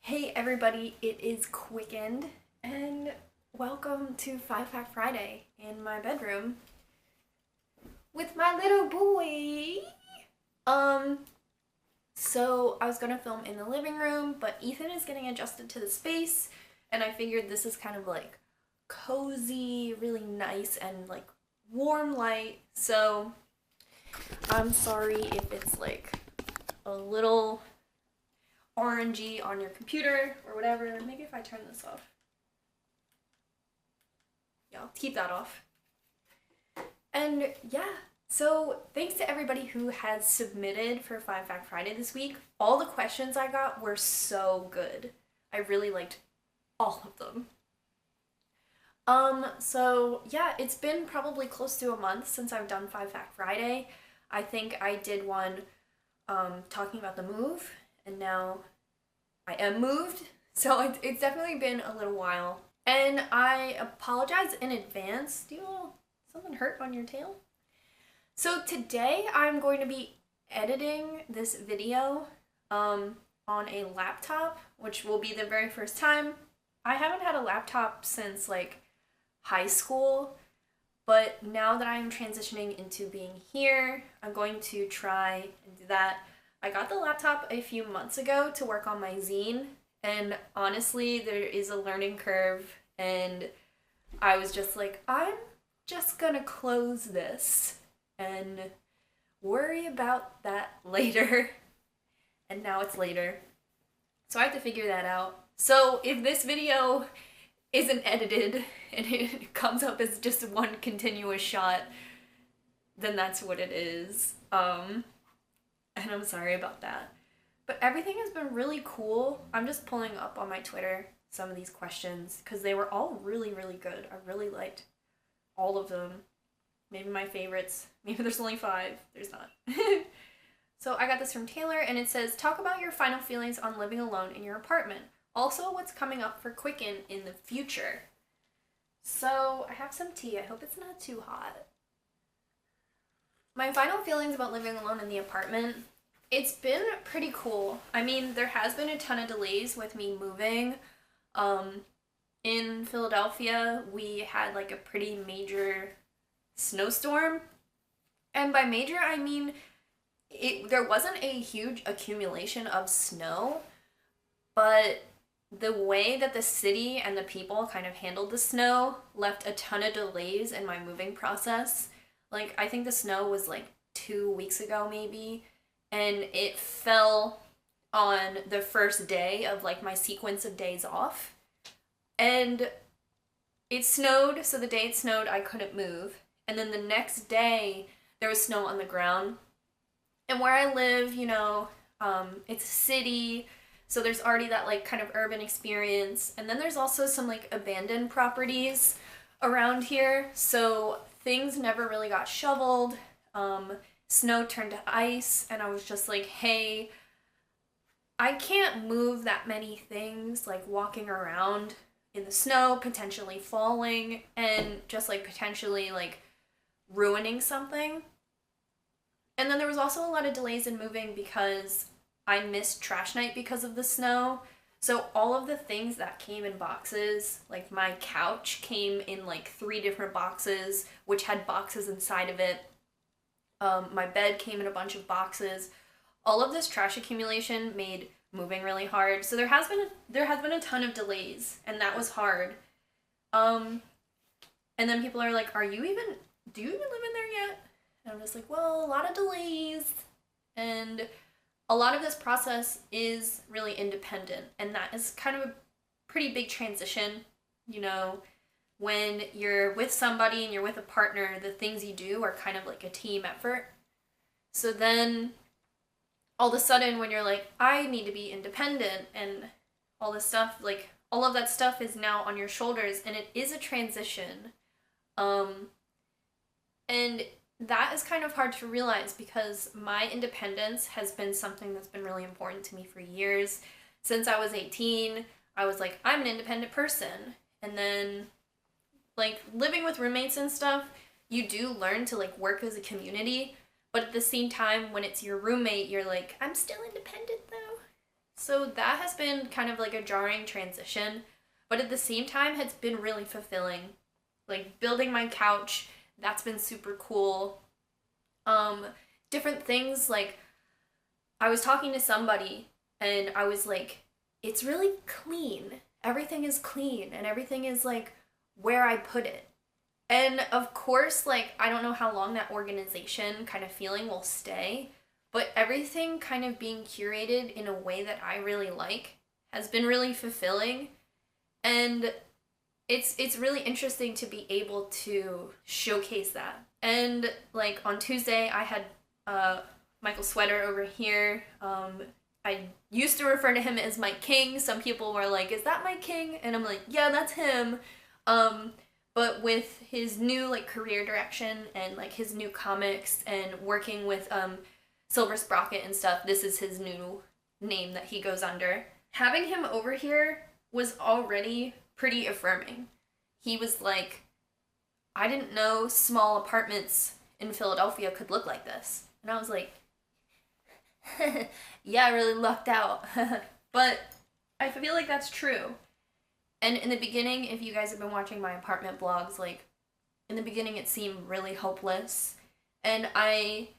Hey everybody, it is Quickened, and welcome to 5 Fact Friday in my bedroom with my little boy. So I was gonna film in the living room, but Ethan is getting adjusted to the space, and I figured this is kind of like cozy, really nice, and like warm light. So I'm sorry if it's like a little orangey on your computer or whatever. Maybe if I turn this off. Yeah, I'll keep that off. And yeah, so thanks to everybody who has submitted for 5 Fact Friday this week. All the questions I got were so good. I really liked all of them. So yeah, it's been probably close to a month since I've done 5 Fact Friday. I think I did one talking about the move, and now I am moved. So it's definitely been a little while. And I apologize in advance. Do you know something hurt on your tail? So today I'm going to be editing this video on a laptop, which will be the very first time. I haven't had a laptop since like high school, but now that I'm transitioning into being here, I'm going to try and do that. I got the laptop a few months ago to work on my zine, and honestly, there is a learning curve, and I was just like, I'm just gonna close this and worry about that later. And now it's later. So I have to figure that out. So if this video isn't edited and it comes up as just one continuous shot, then that's what it is. And I'm sorry about that. But everything has been really cool. I'm just pulling up on my Twitter some of these questions because they were all really, really good. I really liked all of them. Maybe my favorites. Maybe there's only 5. There's not. So I got this from Taylor, and it says, talk about your final feelings on living alone in your apartment. Also, what's coming up for Quicken in the future. So I have some tea. I hope it's not too hot. My final feelings about living alone in the apartment, it's been pretty cool. I mean, there has been a ton of delays with me moving. In Philadelphia, we had like a pretty major snowstorm. And by major, I mean, there wasn't a huge accumulation of snow, but the way that the city and the people kind of handled the snow left a ton of delays in my moving process. Like, I think the snow was like 2 weeks ago maybe, and it fell on the first day of like my sequence of days off. And it snowed, so the day it snowed, I couldn't move. And then the next day, there was snow on the ground. And where I live, you know, it's a city, so there's already that like kind of urban experience. And then there's also some like abandoned properties around here, so things never really got shoveled. Snow turned to ice, and I was just like, hey, I can't move that many things, like walking around in the snow, potentially falling, and just like potentially like ruining something. And then there was also a lot of delays in moving because I missed trash night because of the snow. So all of the things that came in boxes, like my couch came in like 3 different boxes, which had boxes inside of it. My bed came in a bunch of boxes. All of this trash accumulation made moving really hard. So there has been a ton of delays, and that was hard. And then people are like, do you even live in there yet? And I'm just like, well, a lot of delays, and a lot of this process is really independent, and that is kind of a pretty big transition. You know, when you're with somebody and you're with a partner, the things you do are kind of like a team effort. So then all of a sudden when you're like, I need to be independent and all this stuff, like all of that stuff is now on your shoulders, and it is a transition. And that is kind of hard to realize because my independence has been something that's been really important to me for years. Since I was 18, I was like, I'm an independent person. And then, like, living with roommates and stuff, you do learn to, like, work as a community. But at the same time, when it's your roommate, you're like, I'm still independent, though. So that has been kind of like a jarring transition, but at the same time, it's been really fulfilling. Like building my couch, that's been super cool. Different things, like I was talking to somebody and I was like, it's really clean. Everything is clean and everything is like where I put it. And of course, like, I don't know how long that organization kind of feeling will stay, but everything kind of being curated in a way that I really like has been really fulfilling. And it's really interesting to be able to showcase that. And like on Tuesday, I had Michael Sweater over here. I used to refer to him as Mike King. Some people were like, "Is that Mike King?" And I'm like, "Yeah, that's him." But with his new like career direction and like his new comics and working with Silver Sprocket and stuff, this is his new name that he goes under. Having him over here was already pretty affirming. He was like, I didn't know small apartments in Philadelphia could look like this. And I was like, yeah, I really lucked out. But I feel like that's true. And in the beginning, if you guys have been watching my apartment blogs, like, in the beginning it seemed really hopeless. And I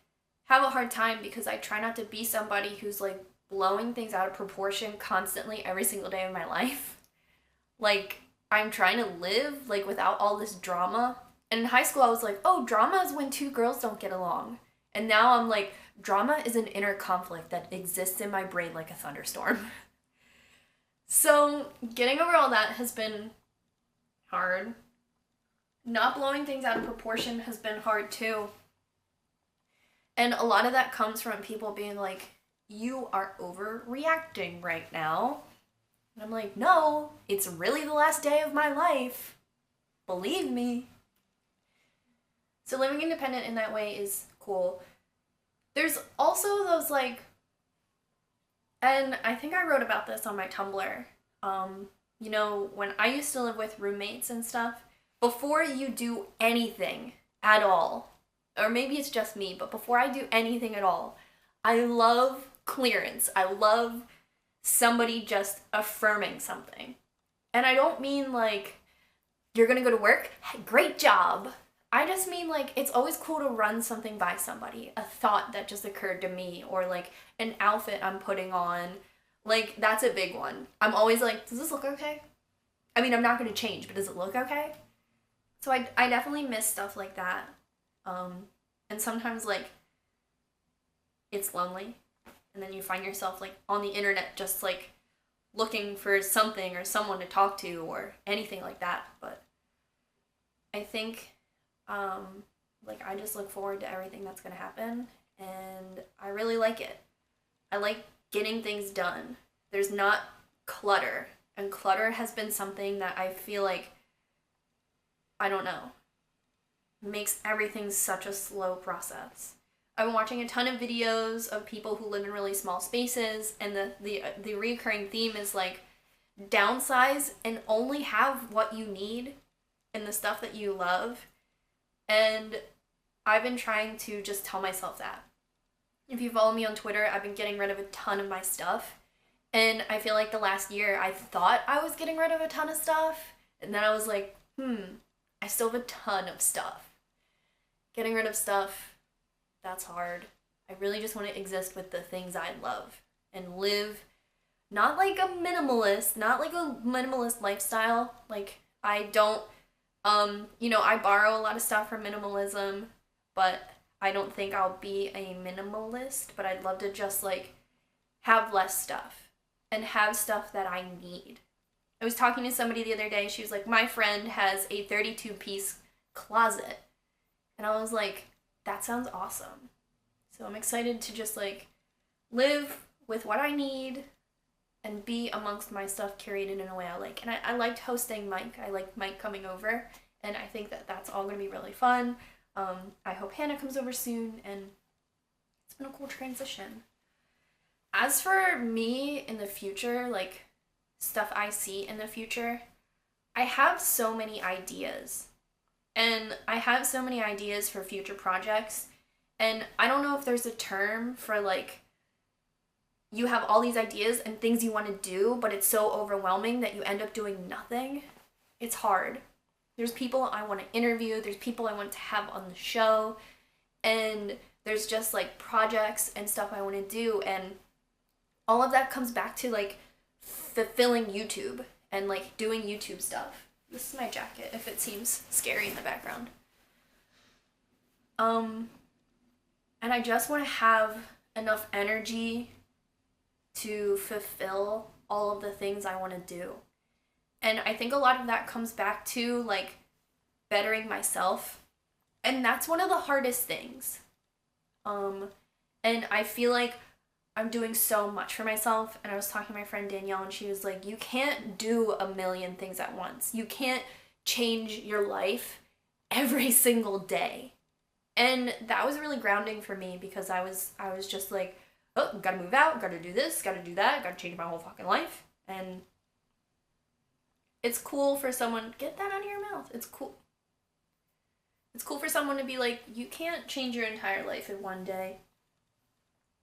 have a hard time because I try not to be somebody who's, like, blowing things out of proportion constantly every single day of my life. Like, I'm trying to live, like, without all this drama. And in high school, I was like, oh, drama is when two girls don't get along. And now I'm like, drama is an inner conflict that exists in my brain like a thunderstorm. So, getting over all that has been hard. Not blowing things out of proportion has been hard too. And a lot of that comes from people being like, you are overreacting right now. And I'm like, no, it's really the last day of my life. Believe me. So living independent in that way is cool. There's also those like, and I think I wrote about this on my Tumblr. You know, when I used to live with roommates and stuff, before you do anything at all, or maybe it's just me, but before I do anything at all, I love clearance. I love somebody just affirming something. And I don't mean like, you're gonna go to work? Great job. I just mean like, it's always cool to run something by somebody. A thought that just occurred to me, or like an outfit I'm putting on. Like, that's a big one. I'm always like, does this look okay? I mean, I'm not gonna change, but does it look okay? So I definitely miss stuff like that. And sometimes like, it's lonely. And then you find yourself like on the internet just like looking for something or someone to talk to or anything like that. But I think like I just look forward to everything that's gonna happen, and I really like it. I like getting things done. There's not clutter, and clutter has been something that I feel like, I don't know, makes everything such a slow process. I've been watching a ton of videos of people who live in really small spaces, and the recurring theme is like, downsize and only have what you need and the stuff that you love. And I've been trying to just tell myself that. If you follow me on Twitter, I've been getting rid of a ton of my stuff. And I feel like the last year I thought I was getting rid of a ton of stuff. And then I was like, I still have a ton of stuff. Getting rid of stuff, that's hard. I really just want to exist with the things I love and live not like a minimalist, not like a minimalist lifestyle. Like, I don't, I borrow a lot of stuff from minimalism, but I don't think I'll be a minimalist, but I'd love to just like have less stuff and have stuff that I need. I was talking to somebody the other day, she was like, my friend has a 32-piece closet. And I was like, that sounds awesome. So I'm excited to just like live with what I need and be amongst my stuff curated in a way I like. And I liked hosting Mike. I liked Mike coming over, and I think that that's all going to be really fun. I hope Hannah comes over soon, and it's been a cool transition. As for me in the future, like stuff I see in the future, I have so many ideas. And I have so many ideas for future projects, and I don't know if there's a term for like you have all these ideas and things you want to do, but it's so overwhelming that you end up doing nothing. It's hard. There's people I want to interview, there's people I want to have on the show, and there's just like projects and stuff I want to do, and all of that comes back to like fulfilling YouTube and like doing YouTube stuff. This is my jacket if it seems scary in the background. And I just want to have enough energy to fulfill all of the things I want to do. And I think a lot of that comes back to like bettering myself. And that's one of the hardest things. And I feel like I'm doing so much for myself. And I was talking to my friend Danielle, and she was like, you can't do a million things at once. You can't change your life every single day. And that was really grounding for me, because I was just like, oh, gotta move out, gotta do this, gotta do that, gotta change my whole fucking life. And it's cool for someone, get that out of your mouth. It's cool. It's cool for someone to be like, you can't change your entire life in one day.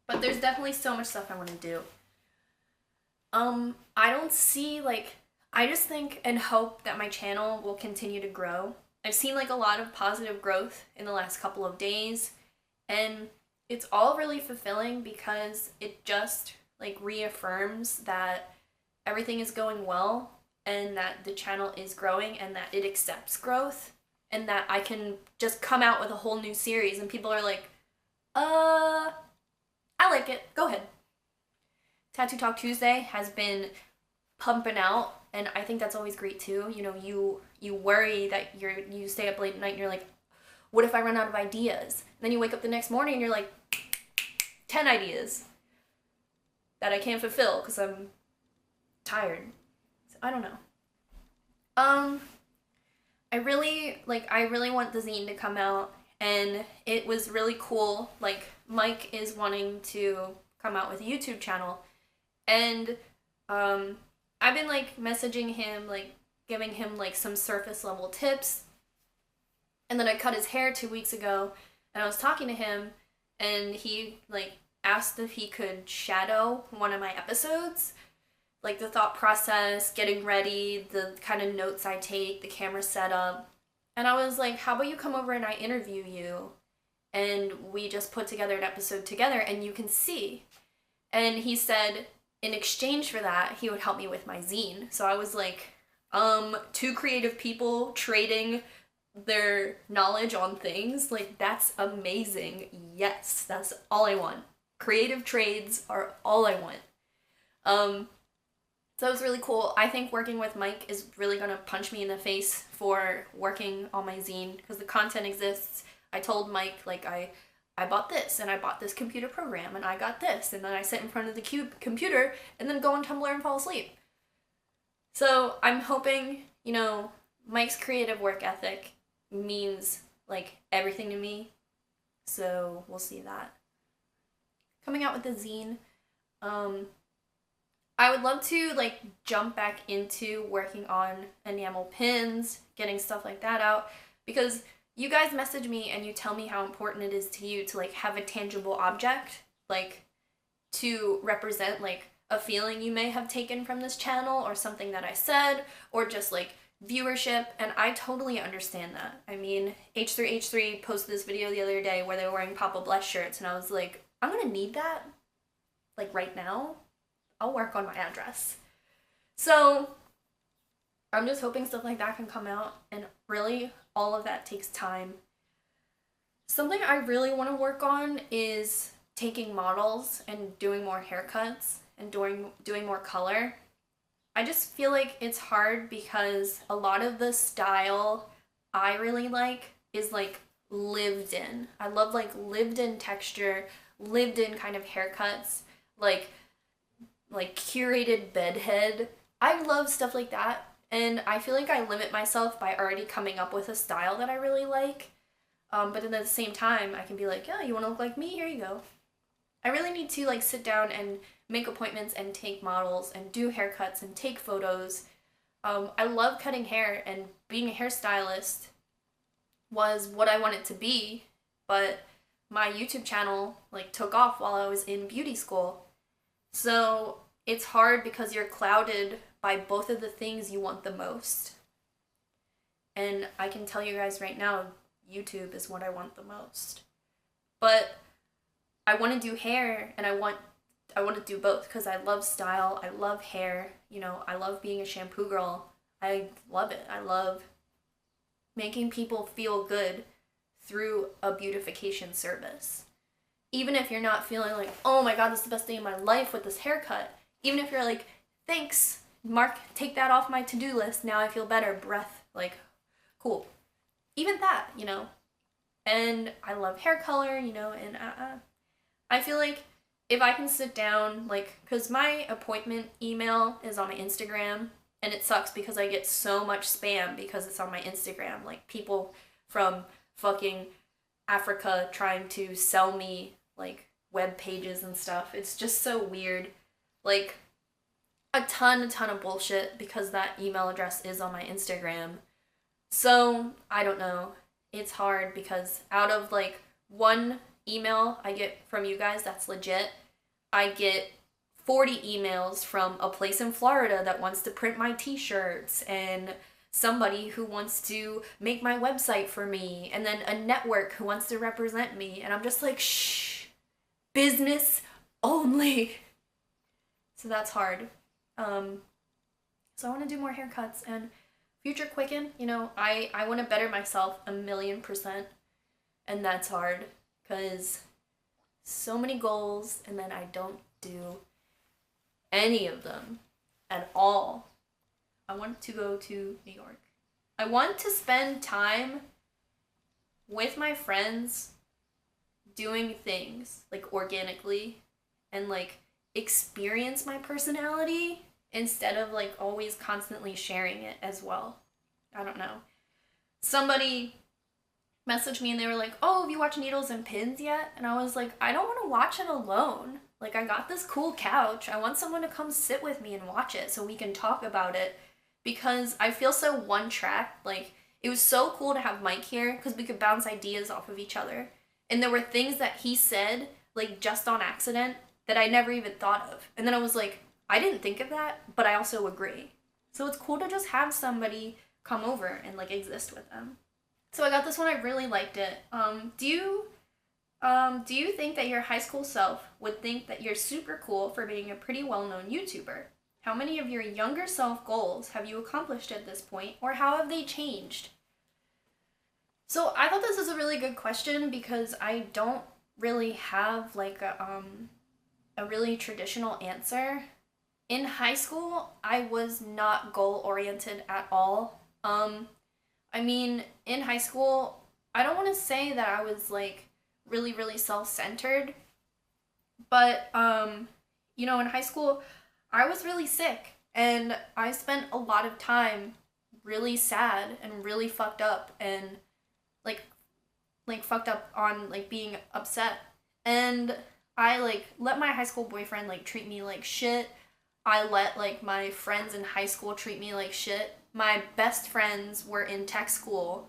But there's definitely so much stuff I want to do. I don't see, like, I just think and hope that my channel will continue to grow. I've seen like a lot of positive growth in the last couple of days, and it's all really fulfilling because it just like reaffirms that everything is going well, and that the channel is growing, and that it accepts growth, and that I can just come out with a whole new series and people are like, I like it, go ahead. Tattoo Talk Tuesday has been pumping out, and I think that's always great too. You know, you worry that you stay up late at night and you're like, what if I run out of ideas? And then you wake up the next morning and you're like, 10 ideas that I can't fulfill because I'm tired. So, I don't know. I really want the zine to come out, and it was really cool. Like, Mike is wanting to come out with a YouTube channel, and I've been like messaging him, like giving him like some surface level tips. And then I cut his hair 2 weeks ago, and I was talking to him, and he like asked if he could shadow one of my episodes, like the thought process, getting ready, the kind of notes I take, the camera setup. And I was like, how about you come over and I interview you, and we just put together an episode together and you can see. And he said in exchange for that, he would help me with my zine. So I was like, two creative people trading their knowledge on things, like, that's amazing. Yes, that's all I want. Creative trades are all I want. So it was really cool. I think working with Mike is really gonna punch me in the face for working on my zine, because the content exists. I told Mike, like, I bought this, and I bought this computer program, and I got this, and then I sit in front of the computer and then go on Tumblr and fall asleep. So I'm hoping, you know, Mike's creative work ethic means like everything to me. So we'll see that. Coming out with the zine, I would love to like jump back into working on enamel pins, getting stuff like that out, because you guys message me and you tell me how important it is to you to like have a tangible object, like to represent like a feeling you may have taken from this channel, or something that I said, or just like viewership. And I totally understand that. I mean, H3H3 posted this video the other day where they were wearing Papa Bless shirts, and I was like, I'm gonna need that like right now. I'll work on my address. So I'm just hoping stuff like that can come out, and really all of that takes time. Something I really want to work on is taking models and doing more haircuts and doing more color. I just feel like it's hard because a lot of the style I really like is like lived in. I love like lived in texture, lived in kind of haircuts, like curated bedhead. I love stuff like that, and I feel like I limit myself by already coming up with a style that I really like. But then at the same time, I can be like, yeah, you want to look like me? Here you go. I really need to like sit down and make appointments and take models and do haircuts and take photos. I love cutting hair, and being a hairstylist was what I wanted to be, but my YouTube channel like took off while I was in beauty school. So it's hard because you're clouded by both of the things you want the most. And I can tell you guys right now, YouTube is what I want the most. But I want to do hair, and I want to do both because I love style, I love hair, I love being a shampoo girl. I love it. I love making people feel good through a beautification service. Even if you're not feeling like, oh my god, this is the best day of my life with this haircut. Even if you're like, thanks, Mark, take that off my to-do list. Now I feel better. Breath, like, cool. Even that, And I love hair color, and I feel like if I can sit down, like, because my appointment email is on my Instagram, and it sucks because I get so much spam because it's on my Instagram. Like, people from fucking Africa trying to sell me, like, web pages and stuff. It's just so weird. Like, a ton of bullshit because that email address is on my Instagram. So, I don't know. It's hard because out of, like, one email I get from you guys that's legit, I get 40 emails from a place in Florida that wants to print my t-shirts, and somebody who wants to make my website for me, and then a network who wants to represent me, and I'm just like, shh, business only. So that's hard. So I want to do more haircuts, and future Quicken, I want to better myself 1,000,000%, and that's hard because so many goals, and then I don't do any of them at all. I want to go to New York. I want to spend time with my friends doing things, like, organically, and, like, experience my personality instead of, like, always constantly sharing it as well. I don't know. Somebody messaged me and they were like, oh, have you watched Needles and Pins yet? And I was like, I don't want to watch it alone. Like, I got this cool couch. I want someone to come sit with me and watch it so we can talk about it, because I feel so one track. Like, it was so cool to have Mike here because we could bounce ideas off of each other. And there were things that he said, like, just on accident that I never even thought of. And then I was like, I didn't think of that, but I also agree. So it's cool to just have somebody come over and, like, exist with them. So I got this one. I really liked it. Do you think that your high school self would think that you're super cool for being a pretty well-known YouTuber? How many of your younger self goals have you accomplished at this point, or how have they changed? So I thought this was a really good question because I don't really have, like, a really traditional answer. In high school, I was not goal-oriented at all. I mean, in high school, I don't want to say that I was, like, really, really self-centered, but, in high school, I was really sick, and I spent a lot of time really sad and really fucked up, and, like fucked up on, like, being upset, and I, like, let my high school boyfriend, like, treat me like shit. I let, like, my friends in high school treat me like shit. My best friends were in tech school,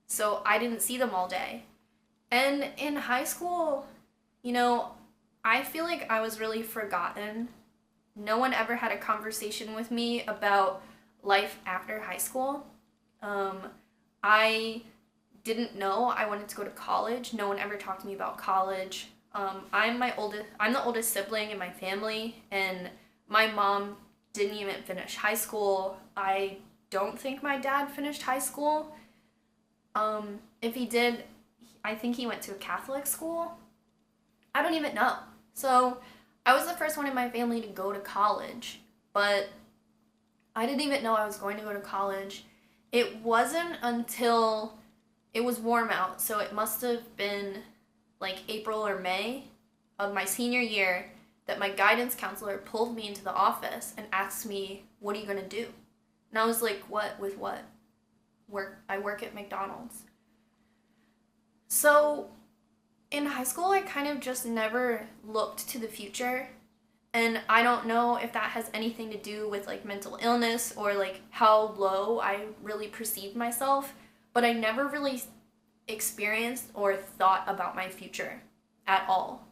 so I didn't see them all day. And in high school, I feel like I was really forgotten. No one ever had a conversation with me about life after high school. I didn't know I wanted to go to college. No one ever talked to me about college. I'm the oldest sibling in my family, and my mom didn't even finish high school. I don't think my dad finished high school. If he did, I think he went to a Catholic school. I don't even know. So I was the first one in my family to go to college, but I didn't even know I was going to go to college. It wasn't until it was warm out, so it must have been like April or May of my senior year that my guidance counselor pulled me into the office and asked me, what are you going to do? And I was like, what? With what? I work at McDonald's. So in high school, I kind of just never looked to the future. And I don't know if that has anything to do with, like, mental illness or, like, how low I really perceived myself. But I never really experienced or thought about my future at all.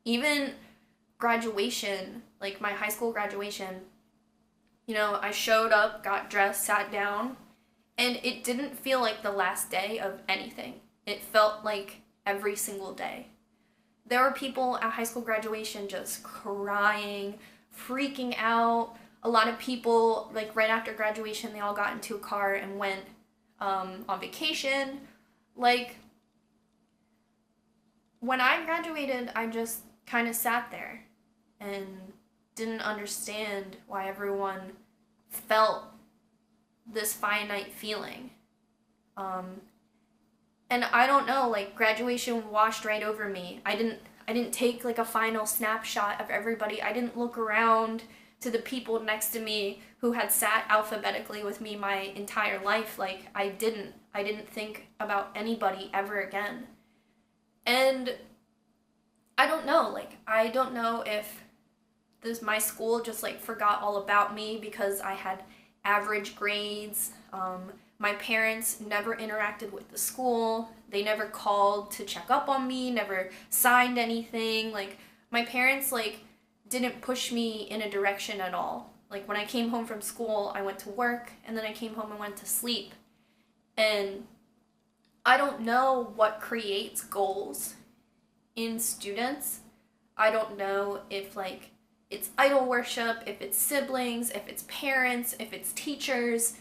Even graduation, like my high school graduation, you know, I showed up, got dressed, sat down, and it didn't feel like the last day of anything. It felt like every single day. There were people at high school graduation just crying, freaking out. A lot of people, like right after graduation, they all got into a car and went on vacation. Like, when I graduated, I just kind of sat there and didn't understand why everyone felt this finite feeling. And I don't know, like graduation washed right over me. I didn't take like a final snapshot of everybody. I didn't look around to the people next to me who had sat alphabetically with me my entire life. Like I didn't think about anybody ever again. And I don't know if my school just like forgot all about me because I had average grades. My parents never interacted with the school. They never called to check up on me, never signed anything. Like my parents like didn't push me in a direction at all. Like when I came home from school, I went to work and then I came home and went to sleep. And I don't know what creates goals in students. I don't know if like it's idol worship, if it's siblings, if it's parents, if it's teachers,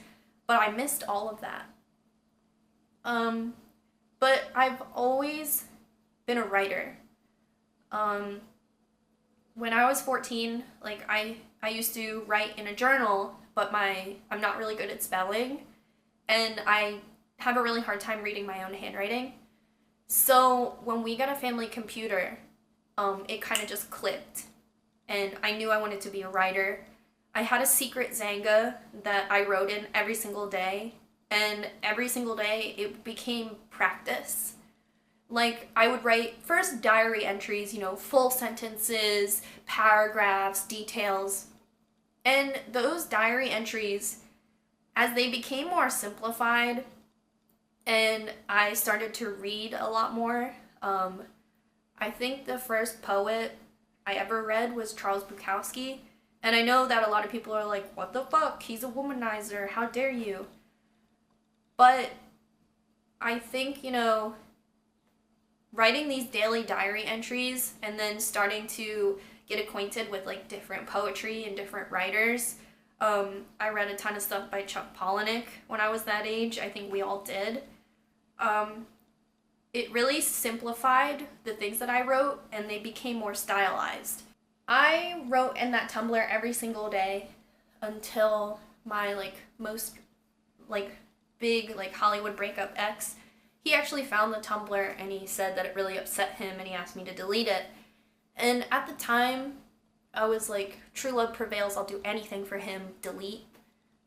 but I missed all of that. But I've always been a writer. When I was 14, like I used to write in a journal, but I'm not really good at spelling, and I have a really hard time reading my own handwriting. So when we got a family computer, it kind of just clicked, and I knew I wanted to be a writer. I had a secret Zanga that I wrote in every single day, and every single day it became practice. Like I would write first diary entries, you know, full sentences, paragraphs, details. And those diary entries, as they became more simplified and I started to read a lot more, I think the first poet I ever read was Charles Bukowski. And I know that a lot of people are like, what the fuck? He's a womanizer. How dare you? But I think, you know, writing these daily diary entries and then starting to get acquainted with like different poetry and different writers. I read a ton of stuff by Chuck Palahniuk when I was that age. I think we all did. It really simplified the things that I wrote and they became more stylized. I wrote in that Tumblr every single day until my like most like big like Hollywood breakup ex. He actually found the Tumblr and he said that it really upset him and he asked me to delete it. And at the time, I was like, true love prevails, I'll do anything for him, delete.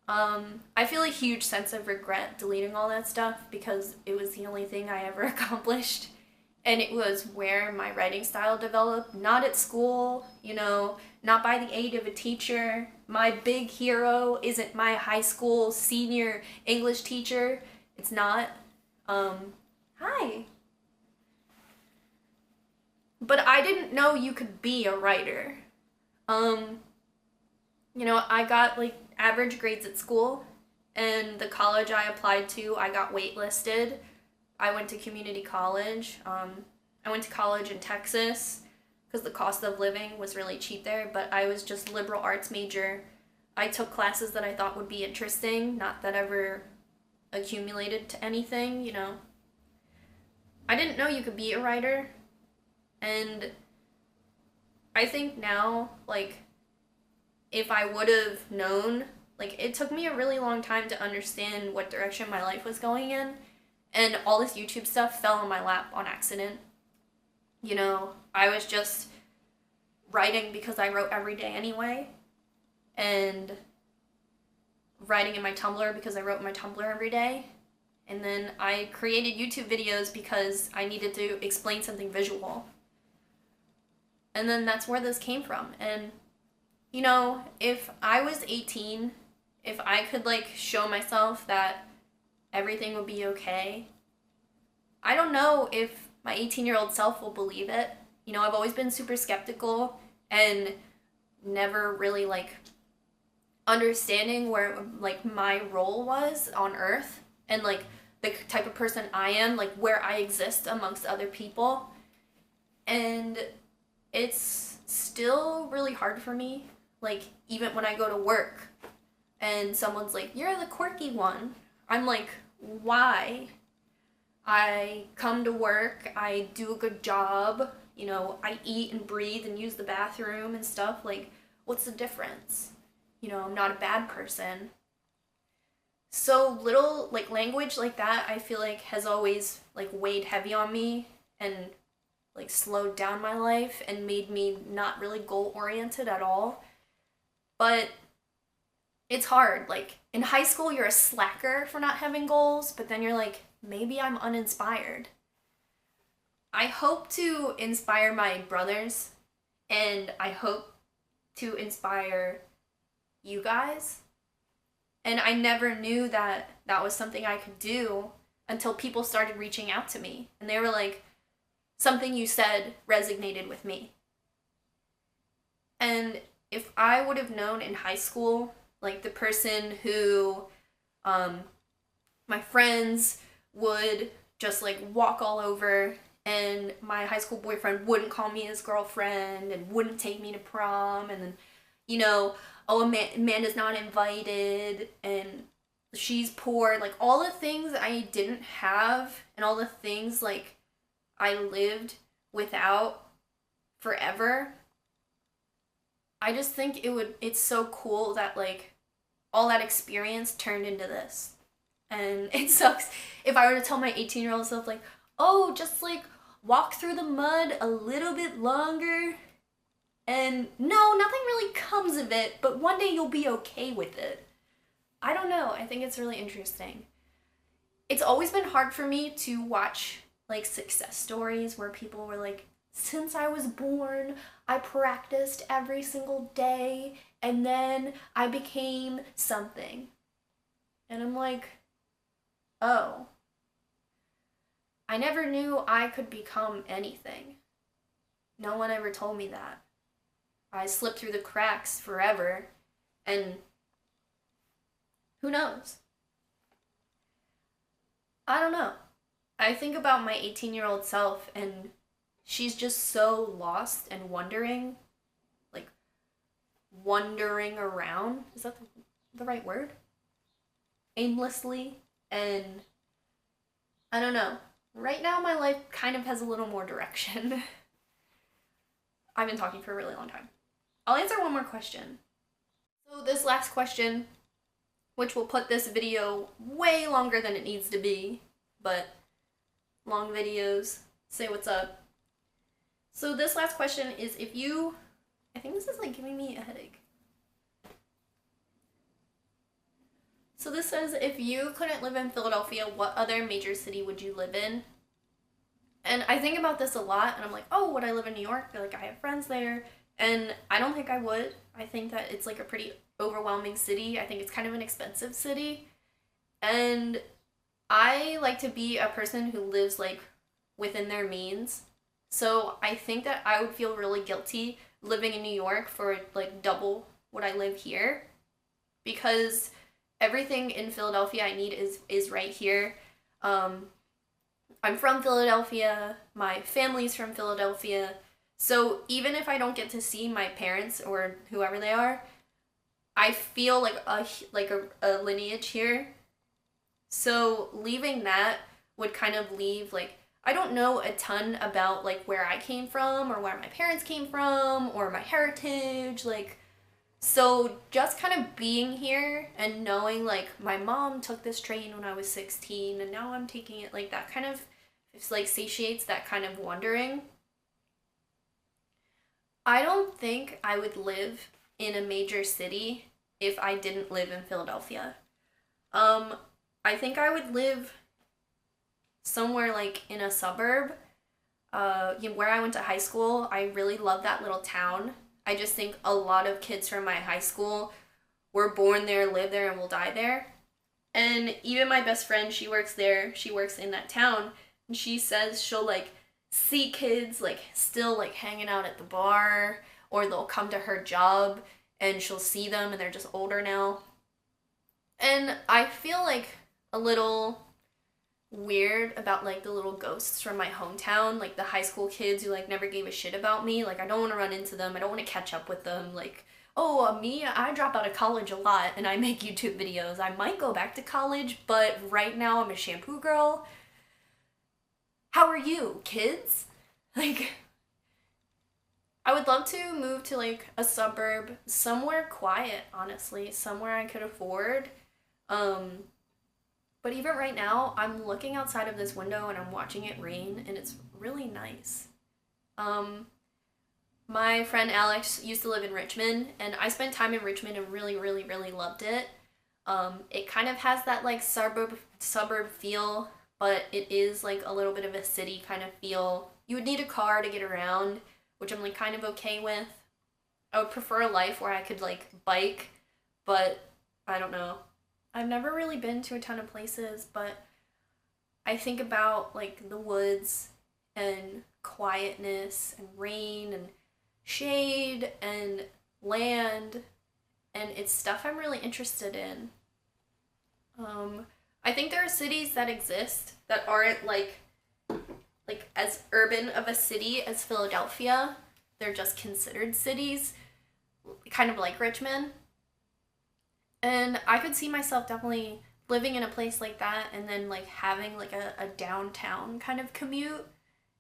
I feel a huge sense of regret deleting all that stuff because it was the only thing I ever accomplished. And it was where my writing style developed, not at school, you know, not by the aid of a teacher. My big hero isn't my high school senior English teacher. It's not. Hi. But I didn't know you could be a writer. You know, I got like average grades at school, and the college I applied to, I got waitlisted. I went to community college. I went to college in Texas because the cost of living was really cheap there, but I was just liberal arts major. I took classes that I thought would be interesting, not that ever accumulated to anything, you know. I didn't know you could be a writer, and I think now, like, if I would have known, like, it took me a really long time to understand what direction my life was going in, and all this YouTube stuff fell on my lap on accident. You know, I was just writing because I wrote every day anyway, and writing in my Tumblr because I wrote in my Tumblr every day, and then I created YouTube videos because I needed to explain something visual. And then that's where this came from. And, you know, if I was 18, if I could, like, show myself that everything would be okay, I don't know if my 18-year-old self will believe it. You know, I've always been super skeptical, and never really like understanding where like my role was on earth and like the type of person I am, like where I exist amongst other people. And it's still really hard for me, like even when I go to work and someone's like, "You're the quirky one." I'm like, "Why?" I come to work, I do a good job, you know, I eat and breathe and use the bathroom and stuff. Like, what's the difference? You know, I'm not a bad person. So little like language like that, I feel like has always like weighed heavy on me and like slowed down my life and made me not really goal oriented at all. But it's hard. Like in high school, you're a slacker for not having goals, but then you're like, maybe I'm uninspired. I hope to inspire my brothers, and I hope to inspire you guys. And I never knew that that was something I could do until people started reaching out to me. And they were like, something you said resonated with me. And if I would have known in high school, like the person who my friends would just like walk all over, and my high school boyfriend wouldn't call me his girlfriend and wouldn't take me to prom, and then, you know, oh, Amanda's not invited and she's poor, like all the things I didn't have and all the things like I lived without forever. I just think it's so cool that like all that experience turned into this. And it sucks if I were to tell my 18-year-old self like, "Oh, just like walk through the mud a little bit longer." And no, nothing really comes of it, but one day you'll be okay with it. I don't know. I think it's really interesting. It's always been hard for me to watch like success stories where people were like, "Since I was born, I practiced every single day, and then I became something." And I'm like, oh, I never knew I could become anything. No one ever told me that. I slipped through the cracks forever, and who knows? I don't know. I think about my 18-year-old self, and she's just so lost and wondering, like, wandering around. Is that the right word? Aimlessly. And I don't know. Right now, my life kind of has a little more direction. I've been talking for a really long time. I'll answer one more question. So this last question, which will put this video way longer than it needs to be, but long videos say what's up. So this last question is, I think this is like giving me a headache. So this says, if you couldn't live in Philadelphia, what other major city would you live in? And I think about this a lot, and I'm like, oh, would I live in New York? Like, I have friends there. And I don't think I would. I think that it's like a pretty overwhelming city. I think it's kind of an expensive city. And I like to be a person who lives like within their means. So I think that I would feel really guilty living in New York for like double what I live here, because everything in Philadelphia I need is right here. I'm from Philadelphia. My family's from Philadelphia. So even if I don't get to see my parents or whoever they are, I feel like a lineage here. So leaving that would kind of leave like, I don't know a ton about like where I came from or where my parents came from or my heritage, like, so just kind of being here and knowing like my mom took this train when I was 16 and now I'm taking it, like that kind of, it's like satiates that kind of wondering. I don't think I would live in a major city if I didn't live in Philadelphia. I think I would live somewhere like in a suburb. Where I went to high school, I really love that little town. I just think a lot of kids from my high school were born there, live there, and will die there. And even my best friend, she works there. She works in that town. And she says she'll like see kids like still like hanging out at the bar or they'll come to her job and she'll see them and they're just older now. And I feel like a little weird about like the little ghosts from my hometown, like the high school kids who like never gave a shit about me. Like I don't want to run into them. I don't want to catch up with them. Like, oh, me, I drop out of college a lot and I make YouTube videos. I might go back to college, but right now I'm a shampoo girl. How are you, kids? Like, I would love to move to like a suburb, somewhere quiet, honestly, somewhere I could afford. But even right now, I'm looking outside of this window and I'm watching it rain, and it's really nice. My friend Alex used to live in Richmond, and I spent time in Richmond and really, really, really loved it. It kind of has that like suburb feel, but it is like a little bit of a city kind of feel. You would need a car to get around, which I'm like kind of okay with. I would prefer a life where I could like bike, but I don't know. I've never really been to a ton of places, but I think about like the woods and quietness and rain and shade and land, and it's stuff I'm really interested in. I think there are cities that exist that aren't like as urban of a city as Philadelphia. They're just considered cities, kind of like Richmond. And I could see myself definitely living in a place like that and then like having like a downtown kind of commute.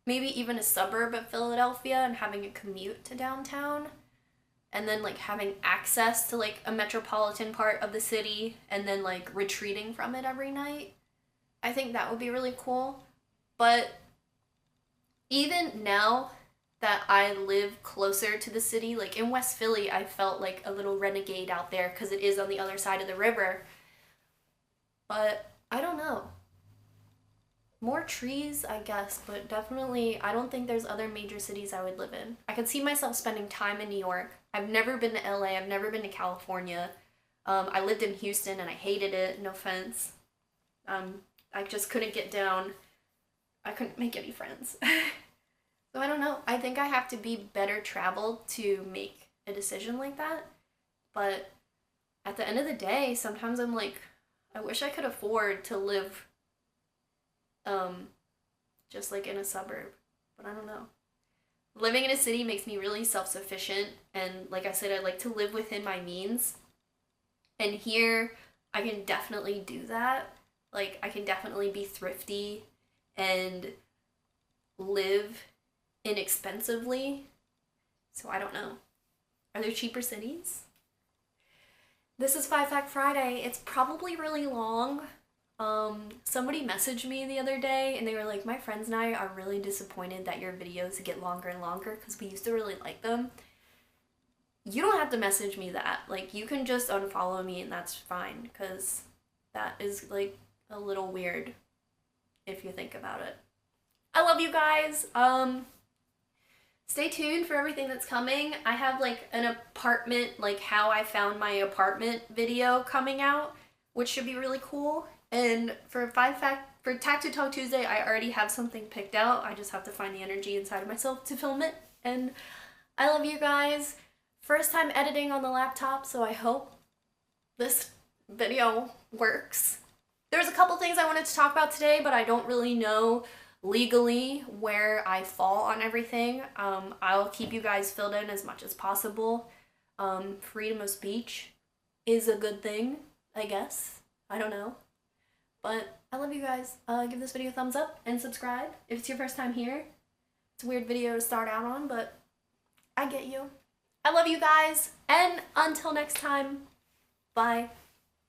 Maybe even a suburb of Philadelphia and having a commute to downtown. And then like having access to like a metropolitan part of the city and then like retreating from it every night. I think that would be really cool. But even now that I live closer to the city, like in West Philly, I felt like a little renegade out there because it is on the other side of the river. But I don't know. More trees, I guess, but definitely I don't think there's other major cities I would live in. I could see myself spending time in New York. I've never been to LA, I've never been to California. I lived in Houston and I hated it, no offense. I just couldn't get down. I couldn't make any friends. So I don't know. I think I have to be better traveled to make a decision like that. But at the end of the day, sometimes I'm like, I wish I could afford to live just like in a suburb. But I don't know. Living in a city makes me really self-sufficient, and like I said, I like to live within my means. And here I can definitely do that. Like I can definitely be thrifty and live inexpensively. So I don't know. Are there cheaper cities? This is 5 Fact Friday. It's probably really long. Somebody messaged me the other day and they were like, my friends and I are really disappointed that your videos get longer and longer because we used to really like them. You don't have to message me that. Like, you can just unfollow me and that's fine, because that is like a little weird if you think about it. I love you guys. Stay tuned for everything that's coming. I have like an apartment, like how I found my apartment video coming out, which should be really cool. And for Tattoo Talk Tuesday, I already have something picked out. I just have to find the energy inside of myself to film it. And I love you guys. First time editing on the laptop, so I hope this video works. There's a couple things I wanted to talk about today, but I don't really know legally where I fall on everything. I'll keep you guys filled in as much as possible. Freedom of speech is a good thing, I guess. I don't know. But I love you guys. Give this video a thumbs up and subscribe if it's your first time here. It's a weird video to start out on, but I get you. I love you guys, and until next time, bye.